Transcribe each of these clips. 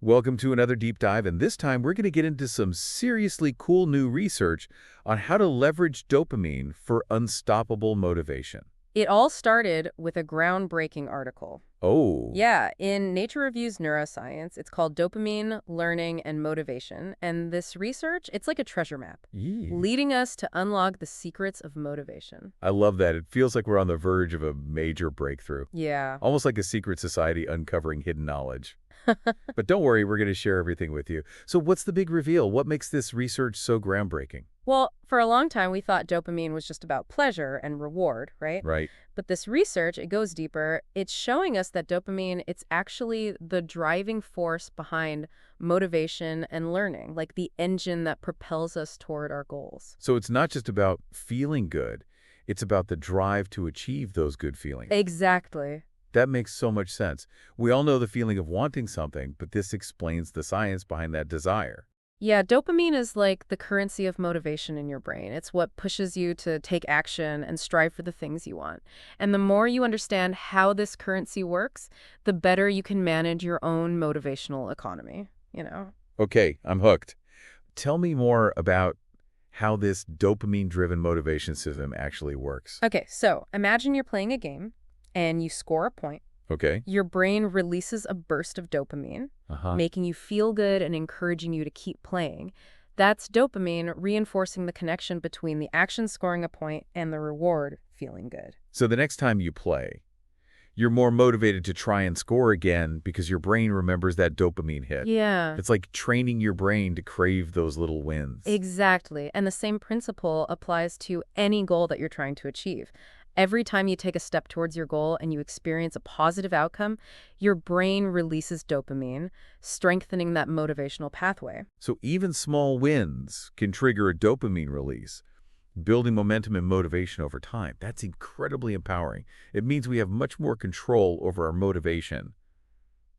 Welcome to another deep dive, and this time we're going to get into some seriously cool new research on how to leverage dopamine for unstoppable motivation. It all started with a groundbreaking article. Oh, Yeah, in Nature Reviews Neuroscience, it's called Dopamine, Learning, and Motivation. And this research, it's like a treasure map, yee. leading us to unlock the secrets of motivation. I love that. It feels like we're on the verge of a major breakthrough, Yeah. almost like a secret society uncovering hidden knowledge. But don't worry, we're going to share everything with you. So what's the big reveal? What makes this research so groundbreaking? Well, for a long time, we thought dopamine was just about pleasure and reward, right? Right. But this research, it goes deeper. It's showing us that dopamine, it's actually the driving force behind motivation and learning, like the engine that propels us toward our goals. So it's not just about feeling good. It's about the drive to achieve those good feelings. Exactly. That makes so much sense. We all know the feeling of wanting something, but this explains the science behind that desire. Yeah, dopamine is like the currency of motivation in your brain. It's what pushes you to take action and strive for the things you want. And the more you understand how this currency works, the better you can manage your own motivational economy. Okay, I'm hooked. Tell me more about how this dopamine-driven motivation system actually works. Okay, so imagine you're playing a game and you score a point. Okay? Your brain releases a burst of dopamine, Uh-huh. making you feel good and encouraging you to keep playing. That's dopamine reinforcing the connection between the action scoring a point and the reward feeling good. So the next time you play, you're more motivated to try and score again because your brain remembers that dopamine hit. Yeah, It's like training your brain to crave those little wins. exactly. And the same principle applies to any goal that you're trying to achieve. Every time you take a step towards your goal and you experience a positive outcome, your brain releases dopamine, strengthening that motivational pathway. So even small wins can trigger a dopamine release, building momentum and motivation over time. That's incredibly empowering. It means we have much more control over our motivation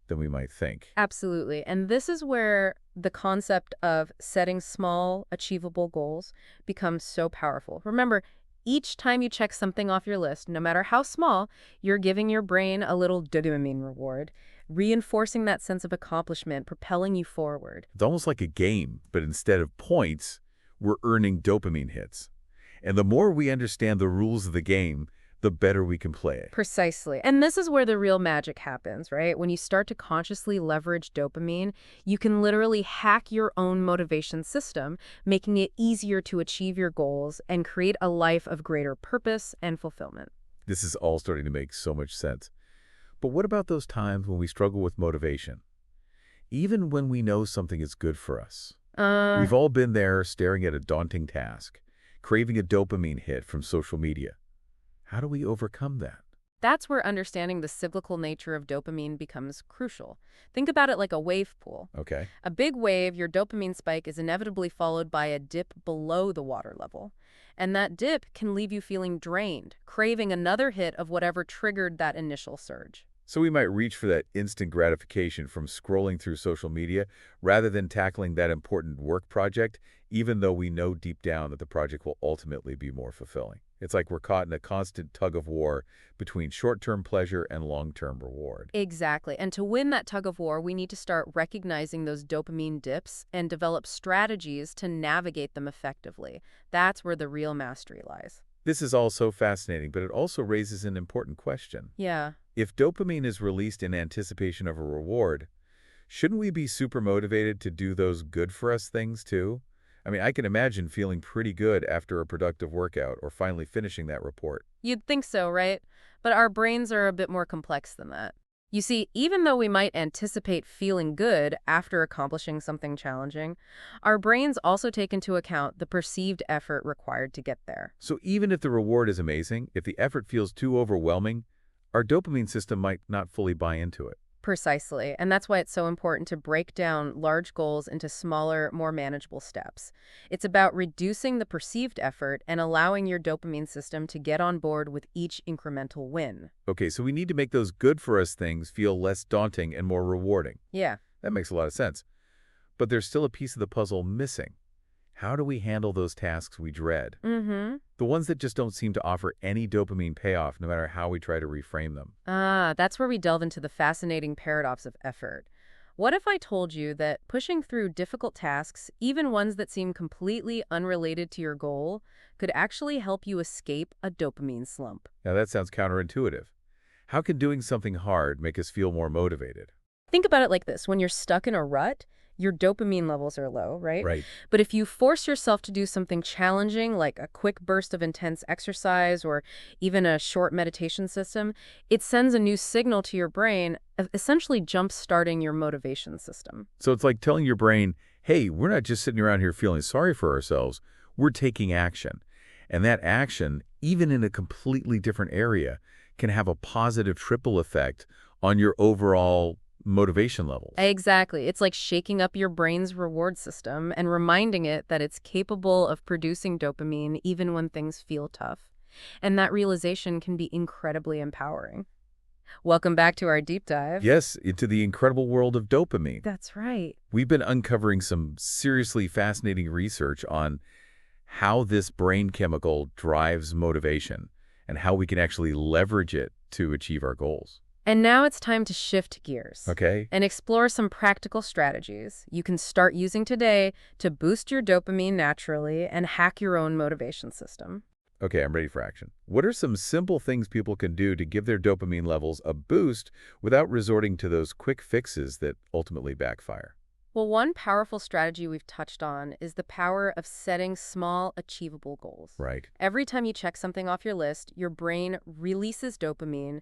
than we might think. Absolutely. And this is where the concept of setting small, achievable goals becomes so powerful. Remember, each time you check something off your list, no matter how small, you're giving your brain a little dopamine reward, reinforcing that sense of accomplishment, propelling you forward. It's almost like a game, but instead of points, we're earning dopamine hits. And the more we understand the rules of the game, the better we can play it. Precisely. And this is where the real magic happens, right? When you start to consciously leverage dopamine, you can literally hack your own motivation system, making it easier to achieve your goals and create a life of greater purpose and fulfillment. This is all starting to make so much sense. But what about those times when we struggle with motivation? Even when we know something is good for us. Uh, We've all been there staring at a daunting task, craving a dopamine hit from social media. How do we overcome that? that's where understanding the cyclical nature of dopamine becomes crucial. Think about it like a wave pool. Okay. A big wave, your dopamine spike is inevitably followed by a dip below the water level. And that dip can leave you feeling drained, craving another hit of whatever triggered that initial surge. So we might reach for that instant gratification from scrolling through social media rather than tackling that important work project, even though we know deep down that the project will ultimately be more fulfilling. It's like we're caught in a constant tug of war between short-term pleasure and long-term reward. Exactly. And to win that tug of war, we need to start recognizing those dopamine dips and develop strategies to navigate them effectively. That's where the real mastery lies. This is all so fascinating, but it also raises an important question. Yeah. If dopamine is released in anticipation of a reward, shouldn't we be super motivated to do those good for us things too? I mean, I can imagine feeling pretty good after a productive workout or finally finishing that report. You'd think so, right? But our brains are a bit more complex than that. You see, even though we might anticipate feeling good after accomplishing something challenging, our brains also take into account the perceived effort required to get there. So even if the reward is amazing, if the effort feels too overwhelming, our dopamine system might not fully buy into it. Precisely. And that's why it's so important to break down large goals into smaller, more manageable steps. It's about reducing the perceived effort and allowing your dopamine system to get on board with each incremental win. Okay, so we need to make those good for us things feel less daunting and more rewarding. Yeah. That makes a lot of sense. But there's still a piece of the puzzle missing. How do we handle those tasks we dread? Mm-hmm. The ones that just don't seem to offer any dopamine payoff no matter how we try to reframe them. That's where we delve into the fascinating paradox of effort. What if I told you that pushing through difficult tasks, even ones that seem completely unrelated to your goal, could actually help you escape a dopamine slump? Now that sounds counterintuitive. How can doing something hard make us feel more motivated? Think about it like this. When you're stuck in a rut, your dopamine levels are low, right? Right. But if you force yourself to do something challenging, like a quick burst of intense exercise or even a short meditation system, it sends a new signal to your brain, essentially jump-starting your motivation system. So it's like telling your brain, hey, we're not just sitting around here feeling sorry for ourselves, we're taking action. And that action, even in a completely different area, can have a positive triple effect on your overall motivation levels. Exactly. It's like shaking up your brain's reward system and reminding it that it's capable of producing dopamine even when things feel tough. And that realization can be incredibly empowering. Welcome back to our deep dive. Yes, into the incredible world of dopamine. That's right. We've been uncovering some seriously fascinating research on how this brain chemical drives motivation and how we can actually leverage it to achieve our goals. And now it's time to shift gears Okay? and explore some practical strategies you can start using today to boost your dopamine naturally and hack your own motivation system. Okay, I'm ready for action. What are some simple things people can do to give their dopamine levels a boost without resorting to those quick fixes that ultimately backfire? Well, one powerful strategy we've touched on is the power of setting small, achievable goals. Right. Every time you check something off your list, your brain releases dopamine,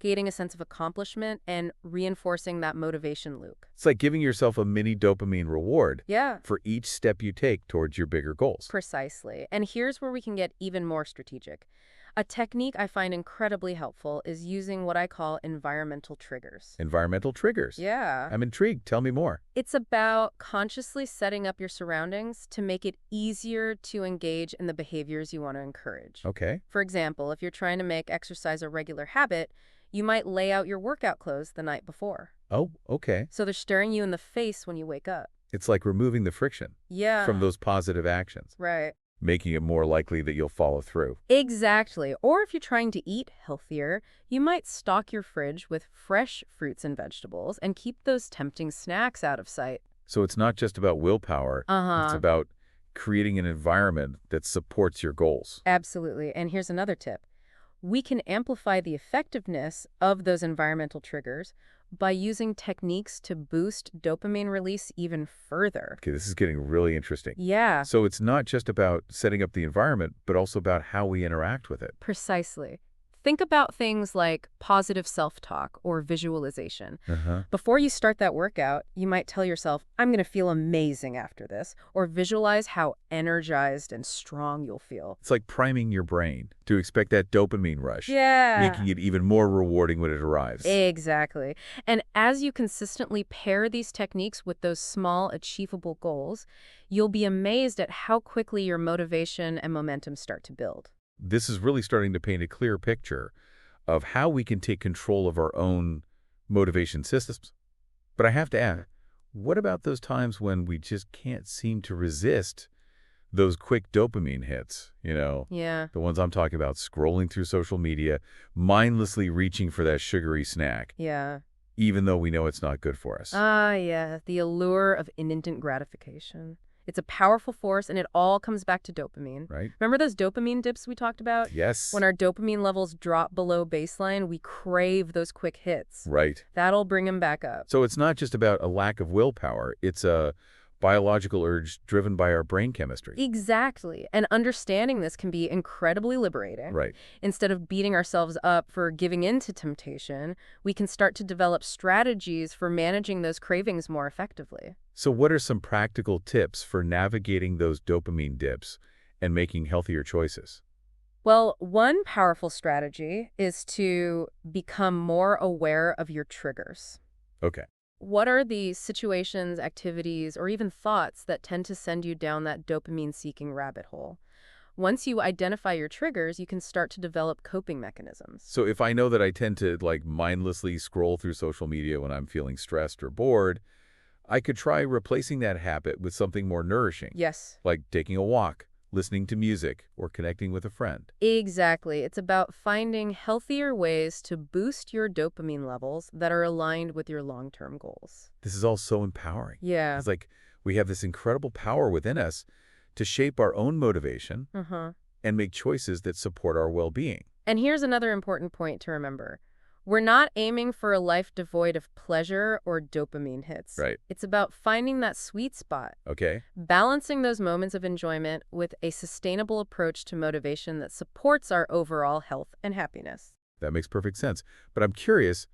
creating a sense of accomplishment and reinforcing that motivation loop. It's like giving yourself a mini dopamine reward Yeah, for each step you take towards your bigger goals. precisely. And here's where we can get even more strategic. A technique I find incredibly helpful is using what I call environmental triggers. Environmental triggers. Yeah. I'm intrigued. Tell me more. It's about consciously setting up your surroundings to make it easier to engage in the behaviors you want to encourage. Okay. For example, if you're trying to make exercise a regular habit, you might lay out your workout clothes the night before. Oh, okay. So they're staring you in the face when you wake up. It's like removing the friction Yeah. from those positive actions, Right. making it more likely that you'll follow through. Exactly. Or if you're trying to eat healthier, you might stock your fridge with fresh fruits and vegetables and keep those tempting snacks out of sight. So it's not just about willpower, it's Uh-huh. about creating an environment that supports your goals. Absolutely. And here's another tip. We can amplify the effectiveness of those environmental triggers by using techniques to boost dopamine release even further. Okay, this is getting really interesting. Yeah, So it's not just about setting up the environment, but also about how we interact with it. precisely. Think about things like positive self-talk or visualization. Uh-huh. Before you start that workout, you might tell yourself, I'm going to feel amazing after this, or visualize how energized and strong you'll feel. It's like priming your brain to expect that dopamine rush, Yeah. making it even more rewarding when it arrives. Exactly. And as you consistently pair these techniques with those small, achievable goals, you'll be amazed at how quickly your motivation and momentum start to build. This is really starting to paint a clear picture of how we can take control of our own motivation systems. But I have to ask, what about those times when we just can't seem to resist those quick dopamine hits? Yeah. The ones I'm talking about, scrolling through social media, mindlessly reaching for that sugary snack, Yeah. even though we know it's not good for us. Ah, yeah. The allure of instant gratification. It's a powerful force, and it all comes back to dopamine. Right? Remember those dopamine dips we talked about? Yes. When our dopamine levels drop below baseline, we crave those quick hits. Right. That'll bring them back up. So it's not just about a lack of willpower. It's a biological urge driven by our brain chemistry. Exactly. And understanding this can be incredibly liberating. Right. Instead of beating ourselves up for giving in to temptation, we can start to develop strategies for managing those cravings more effectively. So what are some practical tips for navigating those dopamine dips and making healthier choices? Well, one powerful strategy is to become more aware of your triggers. Okay. What are the situations, activities, or even thoughts that tend to send you down that dopamine-seeking rabbit hole? Once you identify your triggers, you can start to develop coping mechanisms. So if I know that I tend to mindlessly scroll through social media when I'm feeling stressed or bored, I could try replacing that habit with something more nourishing, Yes. like taking a walk listening to music, or connecting with a friend. Exactly. It's about finding healthier ways to boost your dopamine levels that are aligned with your long-term goals. This is all so empowering. Yeah. It's like we have this incredible power within us to shape our own motivation Uh-huh. and make choices that support our well-being. And here's another important point to remember. We're not aiming for a life devoid of pleasure or dopamine hits. Right. It's about finding that sweet spot, Okay? balancing those moments of enjoyment with a sustainable approach to motivation that supports our overall health and happiness. That makes perfect sense. But I'm curious,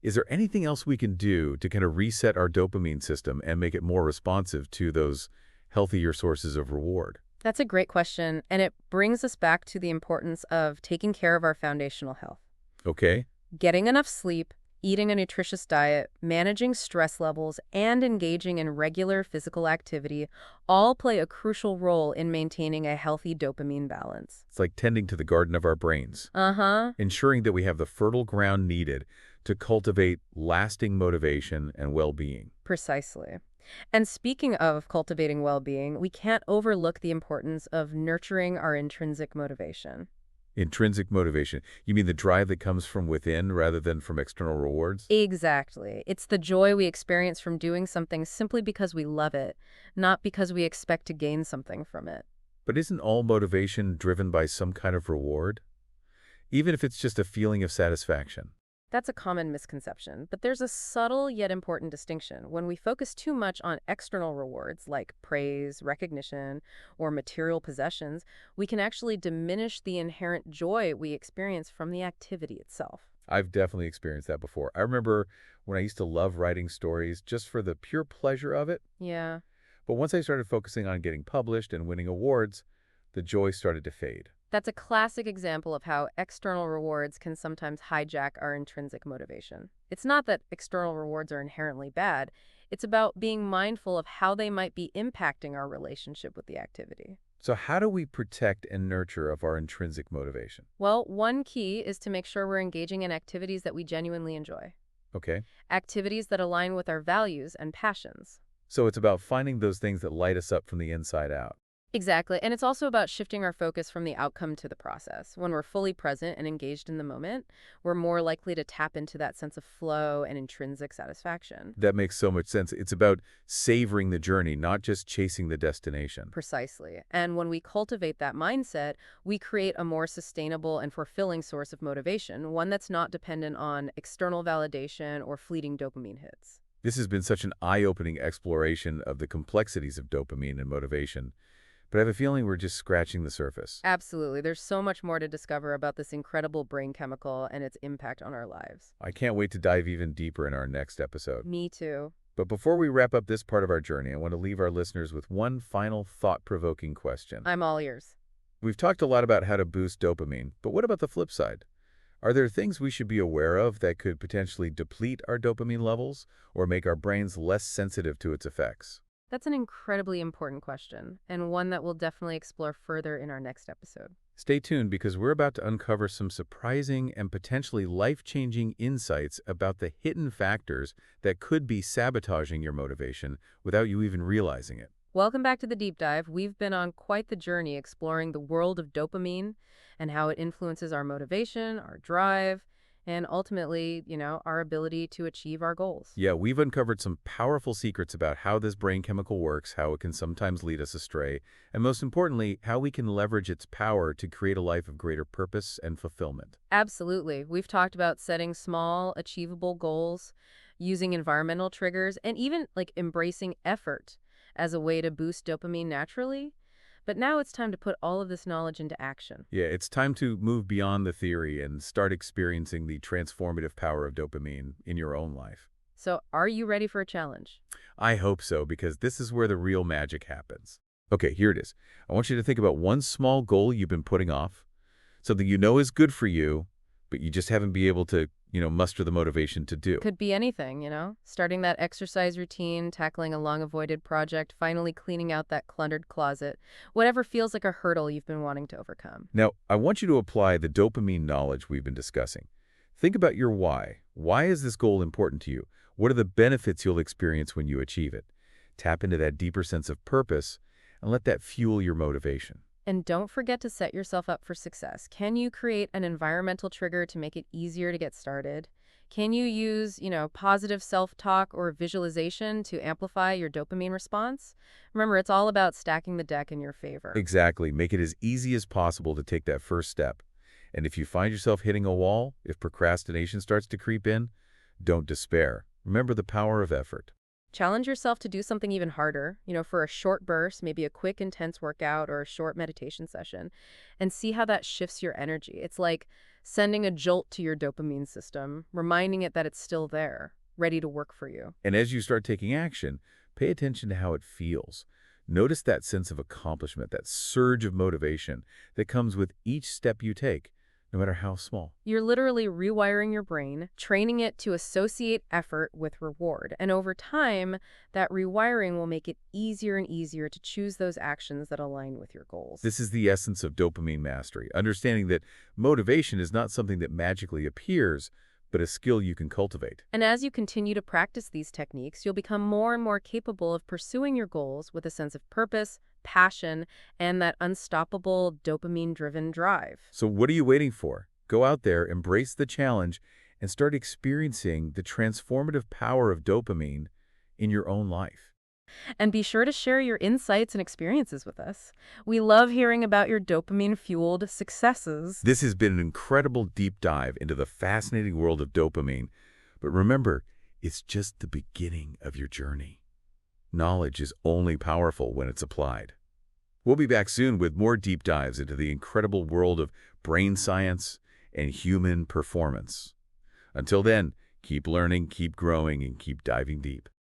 is there anything else we can do to kind of reset our dopamine system and make it more responsive to those healthier sources of reward? That's a great question, and it brings us back to the importance of taking care of our foundational health. Okay? Getting enough sleep, eating a nutritious diet, managing stress levels, and engaging in regular physical activity all play a crucial role in maintaining a healthy dopamine balance. It's like tending to the garden of our brains, Uh-huh. ensuring that we have the fertile ground needed to cultivate lasting motivation and well-being. Precisely. And speaking of cultivating well-being, we can't overlook the importance of nurturing our intrinsic motivation. Intrinsic motivation. You mean the drive that comes from within rather than from external rewards? Exactly. It's the joy we experience from doing something simply because we love it, not because we expect to gain something from it. But isn't all motivation driven by some kind of reward? Even if it's just a feeling of satisfaction. That's a common misconception, but there's a subtle yet important distinction. When we focus too much on external rewards like praise, recognition, or material possessions, we can actually diminish the inherent joy we experience from the activity itself. I've definitely experienced that before. I remember when I used to love writing stories just for the pure pleasure of it. Yeah. But once I started focusing on getting published and winning awards, the joy started to fade. That's a classic example of how external rewards can sometimes hijack our intrinsic motivation. It's not that external rewards are inherently bad. It's about being mindful of how they might be impacting our relationship with the activity. So how do we protect and nurture of our intrinsic motivation? Well, one key is to make sure we're engaging in activities that we genuinely enjoy, Okay? activities that align with our values and passions. So it's about finding those things that light us up from the inside out. Exactly. And it's also about shifting our focus from the outcome to the process. When we're fully present and engaged in the moment, we're more likely to tap into that sense of flow and intrinsic satisfaction. That makes so much sense. It's about savoring the journey, not just chasing the destination. Precisely. And when we cultivate that mindset, we create a more sustainable and fulfilling source of motivation, one that's not dependent on external validation or fleeting dopamine hits. This has been such an eye-opening exploration of the complexities of dopamine and motivation, but I have a feeling we're just scratching the surface. Absolutely. There's so much more to discover about this incredible brain chemical and its impact on our lives. I can't wait to dive even deeper in our next episode. Me too. But before we wrap up this part of our journey, I want to leave our listeners with one final thought-provoking question. I'm all ears. We've talked a lot about how to boost dopamine, but what about the flip side? Are there things we should be aware of that could potentially deplete our dopamine levels or make our brains less sensitive to its effects? That's an incredibly important question, and one that we'll definitely explore further in our next episode. Stay tuned because we're about to uncover some surprising and potentially life-changing insights about the hidden factors that could be sabotaging your motivation without you even realizing it. Welcome back to the Deep Dive. We've been on quite the journey exploring the world of dopamine and how it influences our motivation, our drive, and ultimately, our ability to achieve our goals. Yeah, we've uncovered some powerful secrets about how this brain chemical works, how it can sometimes lead us astray, and most importantly, how we can leverage its power to create a life of greater purpose and fulfillment. Absolutely. We've talked about setting small, achievable goals, using environmental triggers, and even embracing effort as a way to boost dopamine naturally. But now it's time to put all of this knowledge into action. Yeah, it's time to move beyond the theory and start experiencing the transformative power of dopamine in your own life. So, are you ready for a challenge? I hope so, because this is where the real magic happens. Okay, here it is. I want you to think about one small goal you've been putting off, something you know is good for you, but you just haven't been able to, muster the motivation to do. Could be anything, starting that exercise routine, tackling a long-avoided project, finally cleaning out that cluttered closet, whatever feels like a hurdle you've been wanting to overcome. Now, I want you to apply the dopamine knowledge we've been discussing. Think about your why. Why is this goal important to you? What are the benefits you'll experience when you achieve it? Tap into that deeper sense of purpose and let that fuel your motivation. And don't forget to set yourself up for success. Can you create an environmental trigger to make it easier to get started? Can you use, positive self-talk or visualization to amplify your dopamine response? Remember, it's all about stacking the deck in your favor. Exactly. Make it as easy as possible to take that first step. And if you find yourself hitting a wall, if procrastination starts to creep in, don't despair. Remember the power of effort. Challenge yourself to do something even harder, for a short burst, maybe a quick, intense workout or a short meditation session, and see how that shifts your energy. It's like sending a jolt to your dopamine system, reminding it that it's still there, ready to work for you. And as you start taking action, pay attention to how it feels. Notice that sense of accomplishment, that surge of motivation that comes with each step you take, no matter how small. You're literally rewiring your brain, training it to associate effort with reward. And over time, that rewiring will make it easier and easier to choose those actions that align with your goals. This is the essence of dopamine mastery, understanding that motivation is not something that magically appears, but a skill you can cultivate. And as you continue to practice these techniques, you'll become more and more capable of pursuing your goals with a sense of purpose, passion, and that unstoppable dopamine-driven drive. So what are you waiting for? Go out there, embrace the challenge, and start experiencing the transformative power of dopamine in your own life. And be sure to share your insights and experiences with us. We love hearing about your dopamine-fueled successes. This has been an incredible deep dive into the fascinating world of dopamine. But remember, it's just the beginning of your journey. Knowledge is only powerful when it's applied. We'll be back soon with more deep dives into the incredible world of brain science and human performance. Until then, keep learning, keep growing, and keep diving deep.